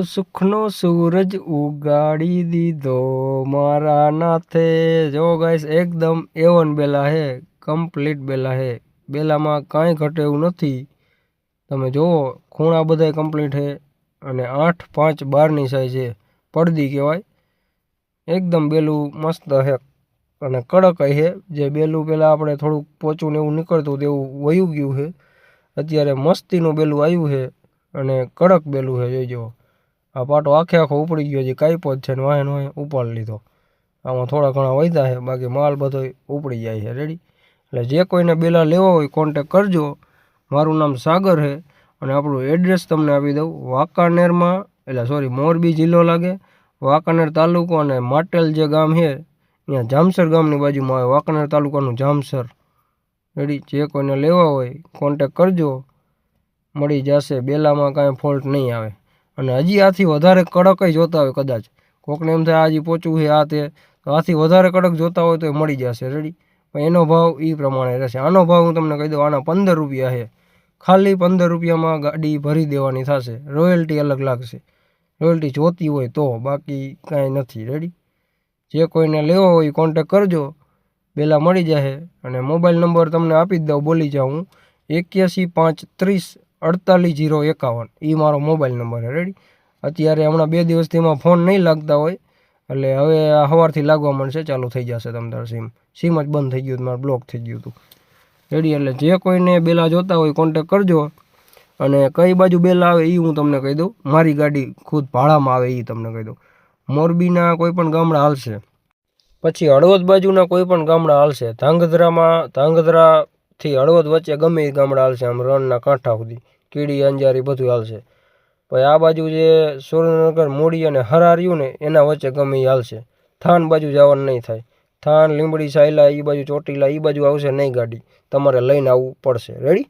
સુખનો સૂરજ ઉગાડી દીધો મારા નાથે। જો ગાઈસ એકદમ A1 બેલા હે, કમ્પ્લીટ બેલા હે। બેલામાં કાંઈ ઘટે એવું નથી। તમે જુઓ ખૂણા બધાય કમ્પ્લીટ હે અને 8, 5, 12ની સાઈઝ છે। પડદી કહેવાય। એકદમ બેલું મસ્ત હે અને કડક હે। જે બેલું પહેલાં આપણે થોડુંક પોચું ને એવું નીકળતું તેવું વયું ગયું છે। અત્યારે મસ્તીનું બેલું આવ્યું છે અને કડક બેલું છે। જોઈજો આ પાટો આખે આખો ઉપડી ગયો છે। કાંઈ છે ને વાહે વાહે ઉપાડી લીધો। આમાં થોડા ઘણા વધ્યા છે, બાકી માલ બધો ઉપડી જાય છે। રેડી। એટલે જે કોઈને બેલા લેવા હોય કોન્ટેક કરજો। મારું નામ સાગર છે અને આપણું એડ્રેસ તમને આપી દઉં। વાંકાનેરમાં મોરબી જિલ્લો લાગે, વાંકાનેર તાલુકો અને માટેલ જે ગામ છે ત્યાં જામસર ગામની બાજુમાં આવે। વાંકાનેર તાલુકાનું જામસર। રેડી। જે કોઈને લેવા હોય કોન્ટેક કરજો, મળી જશે। બેલામાં કાંઈ ફોલ્ટ નહીં આવે અને હજી આથી વધારે કડક જોતા હોય કદાચ કોકને એમ થાય હજી પોચું છે આ તે, તો આથી વધારે કડક જોતા હોય તો એ મળી જશે। રેડી। પણ એનો ભાવ એ પ્રમાણે રહેશે। આનો ભાવ હું તમને કહી દઉં, આના 15 રૂપિયા છે। ખાલી 15 રૂપિયામાં ગાડી ભરી દેવાની થશે। રોયલ્ટી અલગ લાગશે, રોયલ્ટી જોતી હોય તો, બાકી કાંઈ નથી। રેડી। જે કોઈને લેવો હોય કોન્ટેક કરજો, બેલા મળી જશે। અને મોબાઈલ નંબર તમને આપી જ દઉં, બોલી જાઉં હું, 81 530 48 051 એ મારો મોબાઈલ નંબર છે। રેડી। અત્યારે હમણાં 2 દિવસથી એમાં ફોન નહીં લાગતા હોય, એટલે હવે સવારથી લાગવા મળશે, ચાલુ થઈ જશે તમારે સિમ જ બંધ થઈ ગયું હતું, મારે બ્લોક થઈ ગયું હતું। રેડી। એટલે જે કોઈને બેલા જોતા હોય કોન્ટેક કરજો। અને કઈ બાજુ બેલા આવે એ હું તમને કહી દઉં। મારી ગાડી ખુદ ભાડામાં આવે એ તમને કહી દઉં। મોરબીના કોઈ પણ ગામડા હાલશે, પછી હળવદ બાજુના કોઈ પણ ગામડા હાલશે, ધાંગધ્રાથી હળવદ વચ્ચે ગમે એ ગામડા હાલશે, આમ રણના કાંઠા સુધી, કીડી અંજારી બધું હાલશે। પછી આ બાજુ જે સુરેન્દ્રનગર મૂડી અને હરાર રહ્યું ને એના વચ્ચે ગમે એ હાલશે। થાન બાજુ જવાનું નહીં થાય। થાન, લીંબડી, સાયલા એ બાજુ, ચોટીલા એ બાજુ આવશે નહીં ગાડી, તમારે લઈને આવવું પડશે। રેડી।